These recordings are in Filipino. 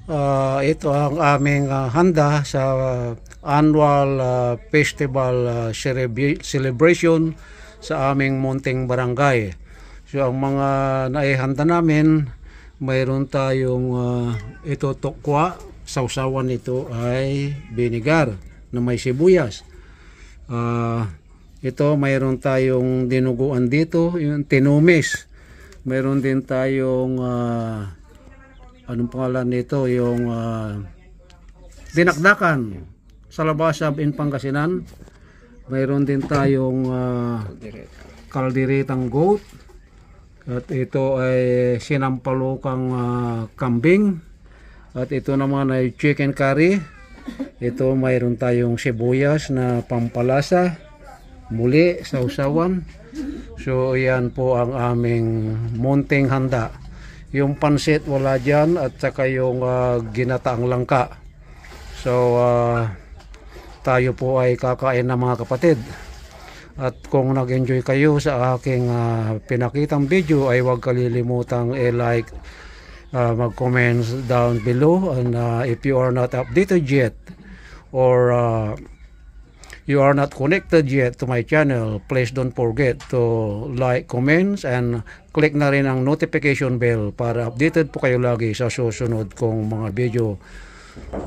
Ito ang aming handa sa annual festival celebration sa aming munting barangay. So ang mga naihanda namin, mayroon tayong ito tokwa, sausawan nito ay vinegar na may sibuyas. Ito mayroon tayong dinuguan dito, yung tinumis. Mayroon din tayong anong pangalan nito, yung dinakdakan sa labasab in Pangasinan. Mayroon din tayong kalderetang goat, at ito ay sinampalukang kambing, at ito naman ay chicken curry. Ito mayroon tayong sibuyas na pampalasa, muli sausawan. So yan po ang aming munting handa. Yung pansit wala dyan, at saka yung ginataang langka. So tayo po ay kakain na mga kapatid. At kung nag-enjoy kayo sa aking pinakitang video, ay huwag kalilimutang i-like, mag-comment down below. And if you are not updated yet, or you are not connected yet to my channel, please don't forget to like, comments, and click na rin ang notification bell para updated po kayo lagi sa susunod kong mga video.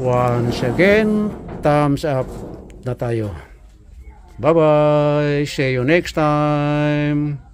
Once again, thumbs up na tayo. Bye bye, see you next time.